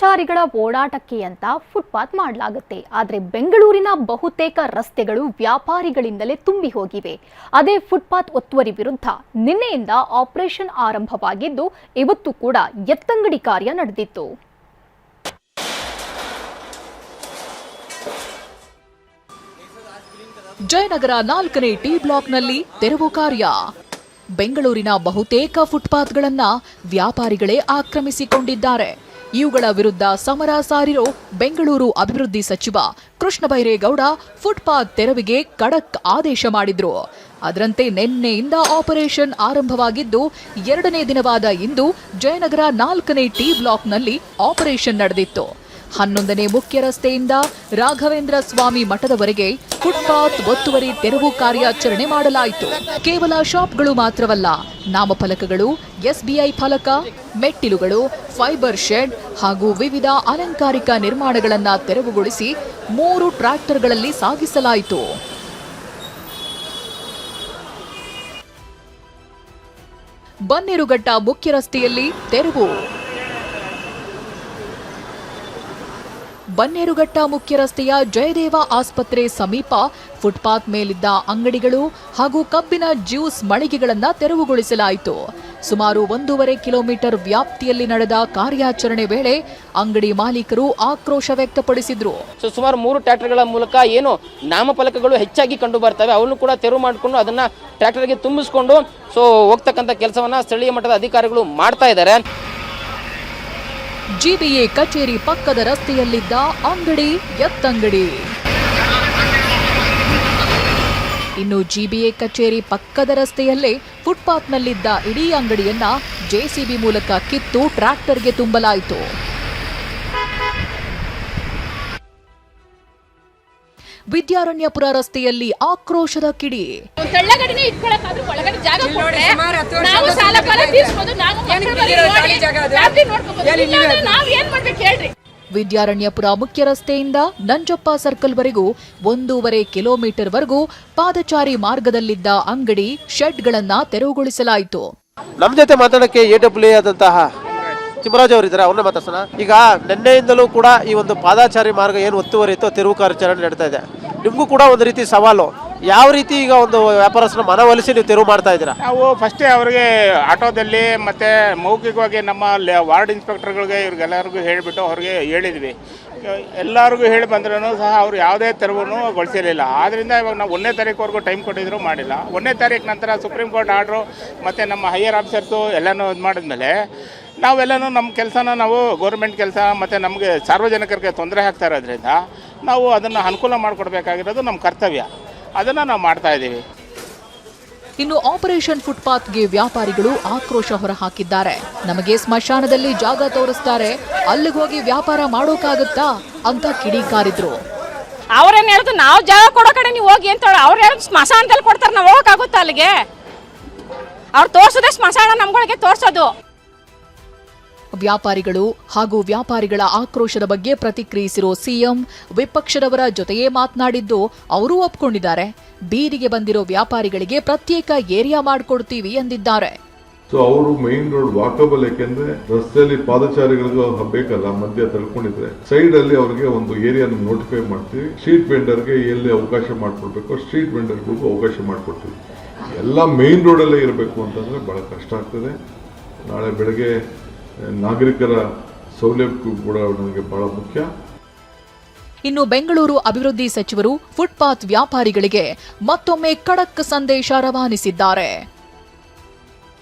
ಪಾದಚಾರಿಗಳ ಓಡಾಟಕ್ಕೆ ಅಂತ ಫುಟ್ಪಾತ್ ಮಾಡಲಾಗುತ್ತೆ. ಆದರೆ ಬೆಂಗಳೂರಿನ ಬಹುತೇಕ ರಸ್ತೆಗಳು ವ್ಯಾಪಾರಿಗಳಿಂದಲೇ ತುಂಬಿ ಹೋಗಿವೆ. ಅದೇ ಫುಟ್ಪಾತ್ ಒತ್ತುವರಿ ವಿರುದ್ಧ ನಿನ್ನೆಯಿಂದ ಆಪರೇಷನ್ ಆರಂಭವಾಗಿದ್ದು ಇವತ್ತು ಕೂಡ ಎತ್ತಂಗಡಿ ಕಾರ್ಯ ನಡೆದಿತ್ತು. ಜಯನಗರ 4ನೇ ಟಿ ಬ್ಲಾಕ್ನಲ್ಲಿ ತೆರವು ಕಾರ್ಯ. ಬೆಂಗಳೂರಿನ ಬಹುತೇಕ ಫುಟ್ಪಾತ್ಗಳನ್ನ ವ್ಯಾಪಾರಿಗಳೇ ಆಕ್ರಮಿಸಿಕೊಂಡಿದ್ದಾರೆ. ಇವುಗಳ ವಿರುದ್ಧ ಸಮರ ಸಾರಿರೋ ಬೆಂಗಳೂರು ಅಭಿವೃದ್ಧಿ ಸಚಿವ ಕೃಷ್ಣ ಬೈರೇಗೌಡ ಫುಟ್ಪಾತ್ ತೆರವಿಗೆ ಖಡಕ್ ಆದೇಶ ಮಾಡಿದ್ರು. ಅದರಂತೆ ನಿನ್ನೆಯಿಂದ ಆಪರೇಷನ್ ಆರಂಭವಾಗಿದ್ದು 2ನೇ ದಿನವಾದ ಇಂದು ಜಯನಗರ 4ನೇ ಟಿ ಬ್ಲಾಕ್ನಲ್ಲಿ ಆಪರೇಷನ್ ನಡೆದಿತ್ತು. 11ನೇ ಮುಖ್ಯ ರಸ್ತೆಯಿಂದ ರಾಘವೇಂದ್ರ ಸ್ವಾಮಿ ಮಠದವರೆಗೆ ಫುಟ್ಪಾತ್ ಒತ್ತುವರಿ ತೆರವು ಕಾರ್ಯಾಚರಣೆ ಮಾಡಲಾಯಿತು. ಕೇವಲ ಶಾಪ್ಗಳು ಮಾತ್ರವಲ್ಲ, ನಾಮಫಲಕಗಳು, ಎಸ್ಬಿಐ ಫಲಕ, ಮೆಟ್ಟಿಲುಗಳು, ಫೈಬರ್ ಶೆಡ್ ಹಾಗೂ ವಿವಿಧ ಅಲಂಕಾರಿಕ ನಿರ್ಮಾಣಗಳನ್ನು ತೆರವುಗೊಳಿಸಿ 3 ಟ್ರ್ಯಾಕ್ಟರ್ಗಳಲ್ಲಿ ಸಾಗಿಸಲಾಯಿತು. ಬನ್ನೇರುಘಟ್ಟ ಮುಖ್ಯ ರಸ್ತೆಯಲ್ಲಿ ತೆರವು. ಬನ್ನೇರುಘಟ್ಟ ಮುಖ್ಯ ರಸ್ತೆಯ ಜಯದೇವ ಆಸ್ಪತ್ರೆ ಸಮೀಪ ಫುಟ್ಪಾತ್ ಮೇಲಿದ್ದ ಅಂಗಡಿಗಳು ಹಾಗೂ ಕಬ್ಬಿನ ಜ್ಯೂಸ್ ಮಳಿಗೆಗಳನ್ನು ತೆರವುಗೊಳಿಸಲಾಯಿತು. ಸುಮಾರು 1.5 ಕಿಲೋಮೀಟರ್ ವ್ಯಾಪ್ತಿಯಲ್ಲಿ ನಡೆದ ಕಾರ್ಯಾಚರಣೆ ವೇಳೆ ಅಂಗಡಿ ಮಾಲೀಕರು ಆಕ್ರೋಶ ವ್ಯಕ್ತಪಡಿಸಿದ್ರು. ಸುಮಾರು 3 ಟ್ರ್ಯಾಕ್ಟರ್ಗಳ ಮೂಲಕ ಏನು ನಾಮಫಲಕಗಳು ಹೆಚ್ಚಾಗಿ ಕಂಡು ಬರ್ತವೆ ಅವನ್ನು ಕೂಡ ತೆರವು ಮಾಡಿಕೊಂಡು ಅದನ್ನ ಟ್ರ್ಯಾಕ್ಟರ್ಗೆ ತುಂಬಿಸಿಕೊಂಡು ಹೋಗ್ತಕ್ಕಂಥ ಕೆಲಸವನ್ನ ಸ್ಥಳೀಯ ಮಟ್ಟದ ಅಧಿಕಾರಿಗಳು ಮಾಡ್ತಾ ಇದ್ದಾರೆ. ಜಿಬಿಎ ಕಚೇರಿ ಪಕ್ಕದ ರಸ್ತೆಯಲ್ಲಿದ್ದ ಅಂಗಡಿ ಎತ್ತಂಗಡಿ. ಇನ್ನು ಜಿಬಿಎ ಕಚೇರಿ ಪಕ್ಕದ ರಸ್ತೆಯಲ್ಲೇ ಫುಟ್ಪಾತ್ನಲ್ಲಿದ್ದ ಇಡೀ ಅಂಗಡಿಯನ್ನ ಜೆಸಿಬಿ ಮೂಲಕ ಕಿತ್ತು ಟ್ರ್ಯಾಕ್ಟರ್ಗೆ ತುಂಬಲಾಯಿತು. ವಿದ್ಯಾರಣ್ಯಪುರ ರಸ್ತೆಯಲ್ಲಿ ಆಕ್ರೋಶದ ಕಿಡಿ. ವಿದ್ಯಾರಣ್ಯಪುರ ಮುಖ್ಯ ರಸ್ತೆಯಿಂದ ನಂಜಪ್ಪ ಸರ್ಕಲ್ವರೆಗೂ 1.5 ಕಿಲೋಮೀಟರ್ ವರೆಗೂ ಪಾದಚಾರಿ ಮಾರ್ಗದಲ್ಲಿದ್ದ ಅಂಗಡಿ ಶೆಡ್ಗಳನ್ನ ತೆರವುಗೊಳಿಸಲಾಯಿತು. ನಮ್ಮ ಜೊತೆ ಮಾತಾಡಕ್ಕೆ ಎಡಬ್ಲ್ಯೂ ಆದಂತಹ ಚಿಮರಾಜ್ ಅವರಿದ್ದಾರೆ, ಅವ್ರನ್ನ ಮಾತಾಡ್ಸೋಣ. ಈಗ ನಿನ್ನೆಯಿಂದಲೂ ಕೂಡ ಈ ಒಂದು ಪಾದಚಾರಿ ಮಾರ್ಗ ಏನು ಒತ್ತುವರಿ ಇತ್ತು ತೆರವು ಕಾರ್ಯಾಚರಣೆ ನಡೀತಾ ಇದೆ. ನಿಮಗೂ ಕೂಡ ಒಂದು ರೀತಿ ಸವಾಲು. ಯಾವ ರೀತಿ ಈಗ ಒಂದು ವ್ಯಾಪಾರಸ್ಥರ ಮನವೊಲಿಸಿ ನೀವು ತೆರವು ಮಾಡ್ತಾ ಇದ್ದೀರಾ? ನಾವು ಫಸ್ಟೇ ಅವರಿಗೆ ಆಟೋದಲ್ಲಿ ಮತ್ತೆ ಮೌಖಿಕವಾಗಿ ನಮ್ಮ ವಾರ್ಡ್ ಇನ್ಸ್ಪೆಕ್ಟರ್ಗಳಿಗೆ ಇವ್ರಿಗೆಲ್ಲರಿಗೂ ಹೇಳಿಬಿಟ್ಟು ಅವ್ರಿಗೆ ಹೇಳಿದ್ವಿ. ಎಲ್ಲರಿಗೂ ಹೇಳಿ ಬಂದ್ರೂ ಸಹ ಅವರು ಯಾವುದೇ ತೆರವನ್ನು ಗೊಳಿಸಿರಲಿಲ್ಲ. ಆದ್ದರಿಂದ ಇವಾಗ ನಾವು 1ನೇ ತಾರೀಕುವರೆಗೂ ಟೈಮ್ ಕೊಟ್ಟಿದ್ರು ಮಾಡಿಲ್ಲ. 1ನೇ ತಾರೀಕು ನಂತರ ಸುಪ್ರೀಂ ಕೋರ್ಟ್ ಆರ್ಡ್ರು ಮತ್ತು ನಮ್ಮ ಹೈಯರ್ ಆಫೀಸರ್ಸು ಎಲ್ಲನೂ ಇದು ಮಾಡಿದ್ಮೇಲೆ ನಾವೆಲ್ಲನೂ ನಮ್ಮ ಕೆಲಸನ ನಾವು ಗೌರ್ಮೆಂಟ್ ಕೆಲಸ ಮತ್ತು ನಮಗೆ ಸಾರ್ವಜನಿಕರಿಗೆ ತೊಂದರೆ ಆಗ್ತಾ ಇರೋದ್ರಿಂದ ನಾವು ಅದನ್ನು ಅನುಕೂಲ ಮಾಡಿಕೊಡ್ಬೇಕಾಗಿರೋದು ನಮ್ಮ ಕರ್ತವ್ಯ. ಅದನ್ನು ನಾವು ಮಾಡ್ತಾ ಇದ್ದೀವಿ. ಇನ್ನು ಆಪರೇಷನ್ ಫುಟ್ಪಾತ್ಗೆ ವ್ಯಾಪಾರಿಗಳು ಆಕ್ರೋಶ ಹೊರಹಾಕಿದ್ದಾರೆ. ನಮಗೆ ಸ್ಮಶಾನದಲ್ಲಿ ಜಾಗ ತೋರಿಸ್ತಾರೆ, ಅಲ್ಲಿಗೆ ಹೋಗಿ ವ್ಯಾಪಾರ ಮಾಡೋಕ್ಕಾಗುತ್ತಾ ಅಂತ ಕಿಡಿಕಾರಿದ್ರು. ಅವ್ರೇನ್ ಹೇಳಿದ್ರು ನಾವು ಜಾಗ ಕೊಡೋ ಕಡೆ ನೀವು ಹೋಗಿ ಅಂತ ಅವ್ರು ಹೇಳಿದ್ರು ಸ್ಮಶಾನದಲ್ಲಿ ಕೊಡ್ತಾರೆ, ನಾವು ಹೋಗಕ್ಕಾಗುತ್ತಾ ಅಲ್ಲಿಗೆ? ಅವ್ರು ತೋರ್ಸೋದೇ ಸ್ಮಶಾನ ನಮ್ಗಳಿಗೆ ತೋರ್ಸೋದು. ವ್ಯಾಪಾರಿಗಳು ಹಾಗೂ ವ್ಯಾಪಾರಿಗಳ ಆಕ್ರೋಶದ ಬಗ್ಗೆ ಪ್ರತಿಕ್ರಿಯಿಸಿರೋ ಸಿಎಂ ವಿಪಕ್ಷದವರ ಜೊತೆಯೇ ಮಾತನಾಡಿದ್ದು ಅವರು ಒಪ್ಕೊಂಡಿದ್ದಾರೆ. ಬೀದಿಗೆ ಬಂದಿರೋ ವ್ಯಾಪಾರಿಗಳಿಗೆ ಪ್ರತ್ಯೇಕ ಏರಿಯಾ ಮಾಡಿಕೊಡ್ತೀವಿ ಎಂದಿದ್ದಾರೆ. ಅವರು ಮೈನ್ ರೋಡ್ ವಾಕಬಲ್, ಯಾಕೆಂದ್ರೆ ರಸ್ತೆಯಲ್ಲಿ ಪಾದಚಾರಿಗಳಿಗೂ ಬೇಕಲ್ಲ, ಮಧ್ಯ ತಳ್ಕೊಂಡಿದ್ರೆ ಸೈಡ್ ಅಲ್ಲಿ ಅವರಿಗೆ ಒಂದು ಏರಿಯಾ ನೋಟಿಫೈ ಮಾಡ್ತೀವಿ. ಸ್ಟ್ರೀಟ್ ವೆಂಡರ್ಗೆ ಎಲ್ಲಿ ಅವಕಾಶ ಮಾಡಿಕೊಡ್ಬೇಕು ಸ್ಟ್ರೀಟ್ ವೆಂಡರ್ಗಳಿಗೂ ಅವಕಾಶ ಮಾಡಿಕೊಡ್ತೀವಿ. ಎಲ್ಲ ಮೈನ್ ರೋಡ್ ಅಲ್ಲೇ ಇರಬೇಕು ಅಂತಂದ್ರೆ ಬಹಳ ಕಷ್ಟ ಆಗ್ತದೆ. ನಾಳೆ ಬೆಳಗ್ಗೆ ನಾಗರಿಕರ ಸೌಲಭ್ಯಕ್ಕೂ ಕೂಡ ನನಗೆ ಬಹಳ ಮುಖ್ಯ. ಇನ್ನು ಬೆಂಗಳೂರು ಅಭಿವೃದ್ಧಿ ಸಚಿವರು ಫುಟ್ಪಾತ್ ವ್ಯಾಪಾರಿಗಳಿಗೆ ಮತ್ತೊಮ್ಮೆ ಖಡಕ್ ಸಂದೇಶ ರವಾನಿಸಿದ್ದಾರೆ.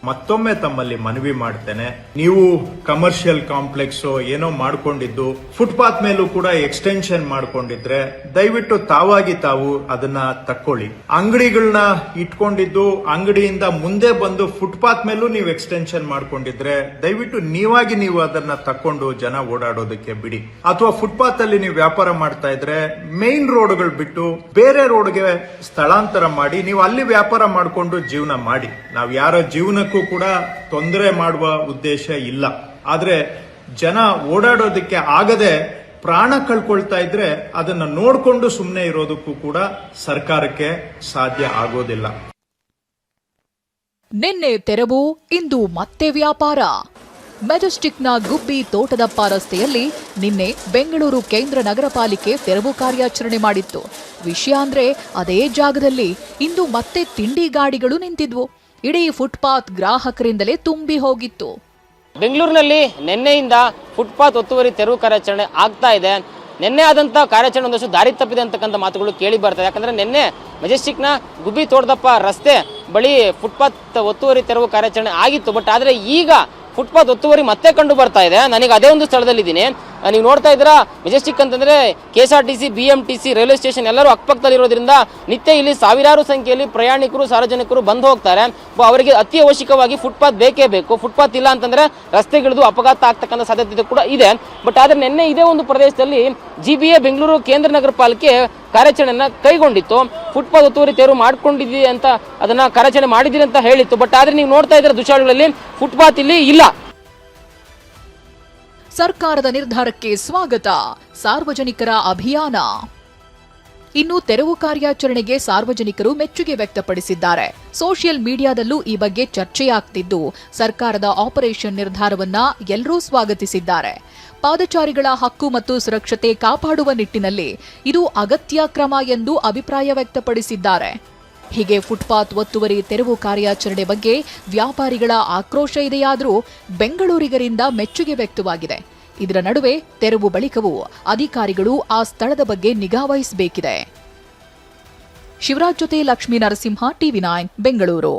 ಮತ್ತೊಮ್ಮೆ ತಮ್ಮಲ್ಲಿ ಮನವಿ ಮಾಡ್ತೇನೆ, ನೀವು ಕಮರ್ಷಿಯಲ್ ಕಾಂಪ್ಲೆಕ್ಸ್ ಏನೋ ಮಾಡ್ಕೊಂಡಿದ್ದು ಫುಟ್ಪಾತ್ ಮೇಲೂ ಕೂಡ ಎಕ್ಸ್ಟೆನ್ಷನ್ ಮಾಡ್ಕೊಂಡಿದ್ರೆ ದಯವಿಟ್ಟು ತಾವಾಗಿ ತಾವು ಅದನ್ನ ತಕ್ಕೊಳ್ಳಿ. ಅಂಗಡಿಗಳನ್ನ ಇಟ್ಕೊಂಡಿದ್ದು ಅಂಗಡಿಯಿಂದ ಮುಂದೆ ಬಂದು ಫುಟ್ಪಾತ್ ಮೇಲೂ ನೀವು ಎಕ್ಸ್ಟೆನ್ಷನ್ ಮಾಡ್ಕೊಂಡಿದ್ರೆ ದಯವಿಟ್ಟು ನೀವಾಗಿ ನೀವು ಅದನ್ನ ತಕ್ಕೊಂಡು ಜನ ಓಡಾಡೋದಕ್ಕೆ ಬಿಡಿ. ಅಥವಾ ಫುಟ್ಪಾತ್ ಅಲ್ಲಿ ನೀವು ವ್ಯಾಪಾರ ಮಾಡ್ತಾ ಇದ್ರೆ ಮೇನ್ ರೋಡ್ಗಳು ಬಿಟ್ಟು ಬೇರೆ ರೋಡ್ಗೆ ಸ್ಥಳಾಂತರ ಮಾಡಿ ನೀವು ಅಲ್ಲಿ ವ್ಯಾಪಾರ ಮಾಡಿಕೊಂಡು ಜೀವನ ಮಾಡಿ. ನಾವು ಯಾರ ಜೀವನ ಕೂಡ ತೊಂದರೆ ಮಾಡುವ ಉದ್ದೇಶ ಇಲ್ಲ. ಆದ್ರೆ ಜನ ಓಡಾಡೋದಕ್ಕೆ ಆಗದೆ ಪ್ರಾಣ ಕಳ್ಕೊಳ್ತಾ ಇದ್ರೆ ಅದನ್ನ ನೋಡ್ಕೊಂಡು ಸುಮ್ಮನೆ ಇರೋದಕ್ಕೂ ಕೂಡ ಸರ್ಕಾರಕ್ಕೆ ಸಾಧ್ಯ ಆಗೋದಿಲ್ಲ. ನಿನ್ನೆ ತೆರವು, ಇಂದು ಮತ್ತೆ ವ್ಯಾಪಾರ. ಮೆಜೆಸ್ಟಿಕ್ನ ಗುಬ್ಬಿ ತೋಟದಪ್ಪ ರಸ್ತೆಯಲ್ಲಿ ನಿನ್ನೆ ಬೆಂಗಳೂರು ಕೇಂದ್ರ ನಗರ ಪಾಲಿಕೆ ತೆರವು ಕಾರ್ಯಾಚರಣೆ ಮಾಡಿತ್ತು. ವಿಷಯ ಅಂದ್ರೆ ಅದೇ ಜಾಗದಲ್ಲಿ ಇಂದು ಮತ್ತೆ ತಿಂಡಿ ಗಾಡಿಗಳು ನಿಂತಿದ್ವು. ಇಡೀ ಫುಟ್ಪಾತ್ ಗ್ರಾಹಕರಿಂದಲೇ ತುಂಬಿ ಹೋಗಿತ್ತು. ಬೆಂಗಳೂರಿನಲ್ಲಿ ನಿನ್ನೆಯಿಂದ ಫುಟ್ಪಾತ್ ಒತ್ತುವರಿ ತೆರವು ಕಾರ್ಯಾಚರಣೆ ಆಗ್ತಾ ಇದೆ. ನಿನ್ನೆ ಆದಂಥ ಕಾರ್ಯಾಚರಣೆ ಒಂದಷ್ಟು ದಾರಿ ತಪ್ಪಿದೆ ಅಂತಕ್ಕಂಥ ಮಾತುಗಳು ಕೇಳಿ ಬರ್ತದೆ. ಯಾಕಂದ್ರೆ ನಿನ್ನೆ ಮೆಜೆಸ್ಟಿಕ್ನ ಗುಬ್ಬಿ ತೋಟದಪ್ಪ ರಸ್ತೆ ಬಳಿ ಫುಟ್ಪಾತ್ ಒತ್ತುವರಿ ತೆರವು ಕಾರ್ಯಾಚರಣೆ ಆಗಿತ್ತು. ಬಟ್ ಆದರೆ ಈಗ ಫುಟ್ಪಾತ್ ಒತ್ತುವರಿ ಮತ್ತೆ ಕಂಡು ಬರ್ತಾ ಇದೆ. ನನಗೆ ಅದೇ ಒಂದು ಸ್ಥಳದಲ್ಲಿದ್ದೀನಿ. ನೀವು ನೋಡ್ತಾ ಇದ್ದೀರಾ, ಮೆಜೆಸ್ಟಿಕ್ ಅಂತಂದ್ರೆ KSRTC, BMTC, ರೈಲ್ವೆ ಸ್ಟೇಷನ್ ಎಲ್ಲರೂ ಅಕ್ಕಪಕ್ಕದಲ್ಲಿರೋದ್ರಿಂದ ನಿತ್ಯ ಇಲ್ಲಿ ಸಾವಿರಾರು ಸಂಖ್ಯೆಯಲ್ಲಿ ಪ್ರಯಾಣಿಕರು, ಸಾರ್ವಜನಿಕರು ಬಂದು ಹೋಗ್ತಾರೆ. ಅವರಿಗೆ ಅತಿ ಅವಶ್ಯಕವಾಗಿ ಫುಟ್ಪಾತ್ ಬೇಕೇ ಬೇಕು. ಫುಟ್ಪಾತ್ ಇಲ್ಲ ಅಂತಂದ್ರೆ ರಸ್ತೆಗಿಳಿದು ಅಪಘಾತ ಆಗ್ತಕ್ಕಂಥ ಸಾಧ್ಯತೆ ಕೂಡ ಇದೆ. ಬಟ್ ಆದರೆ ನಿನ್ನೆ ಇದೇ ಒಂದು ಪ್ರದೇಶದಲ್ಲಿ GBA ಬೆಂಗಳೂರು ಕೇಂದ್ರ ನಗರ ಪಾಲಿಕೆ ಕಾರ್ಯಾಚರಣೆಯನ್ನ ಕೈಗೊಂಡಿತ್ತು. ಫುಟ್ಪಾತ್ ಒತ್ತುವರಿ ತೆರವು ಮಾಡ್ಕೊಂಡಿದ್ದೀವಿ ಅಂತ ಅದನ್ನ ಕಾರ್ಯಾಚರಣೆ ಮಾಡಿದ್ದೀರಿ ಅಂತ ಹೇಳಿತ್ತು. ಬಟ್ ಆದ್ರೆ ನೀವು ನೋಡ್ತಾ ಇದ್ದೀರಾ ದೃಶ್ಯಾವಳಿಗಳಲ್ಲಿ ಫುಟ್ಪಾತ್ ಇಲ್ಲಿ ಇಲ್ಲ. ಸರ್ಕಾರದ ನಿರ್ಧಾರಕ್ಕೆ ಸ್ವಾಗತ, ಸಾರ್ವಜನಿಕರ ಅಭಿಯಾನ. ಇನ್ನು ತೆರವು ಕಾರ್ಯಾಚರಣೆಗೆ ಸಾರ್ವಜನಿಕರು ಮೆಚ್ಚುಗೆ ವ್ಯಕ್ತಪಡಿಸಿದ್ದಾರೆ. ಸೋಷಿಯಲ್ ಮೀಡಿಯಾದಲ್ಲೂ ಈ ಬಗ್ಗೆ ಚರ್ಚೆಯಾಗ್ತಿದ್ದು, ಸರ್ಕಾರದ ಆಪರೇಷನ್ ನಿರ್ಧಾರವನ್ನ ಎಲ್ಲರೂ ಸ್ವಾಗತಿಸಿದ್ದಾರೆ. ಪಾದಚಾರಿಗಳ ಹಕ್ಕು ಮತ್ತು ಸುರಕ್ಷತೆ ಕಾಪಾಡುವ ನಿಟ್ಟಿನಲ್ಲಿ ಇದು ಅಗತ್ಯ ಕ್ರಮ ಎಂದು ಅಭಿಪ್ರಾಯ ವ್ಯಕ್ತಪಡಿಸಿದ್ದಾರೆ. ಹೀಗೆ ಫುಟ್ಪಾತ್ ಒತ್ತುವರಿ ತೆರವು ಕಾರ್ಯಾಚರಣೆ ಬಗ್ಗೆ ವ್ಯಾಪಾರಿಗಳ ಆಕ್ರೋಶ ಇದೆಯಾದರೂ ಬೆಂಗಳೂರಿಗರಿಂದ ಮೆಚ್ಚುಗೆ ವ್ಯಕ್ತವಾಗಿದೆ. ಇದರ ನಡುವೆ ತೆರವು ಬಳಿಕವೂ ಅಧಿಕಾರಿಗಳು ಆ ಸ್ಥಳದ ಬಗ್ಗೆ ನಿಗಾ ವಹಿಸಬೇಕಿದೆ. ಶಿವರಾಜ್ ಜೊತೆ ಲಕ್ಷ್ಮೀ ನರಸಿಂಹ, TV9 ಬೆಂಗಳೂರು.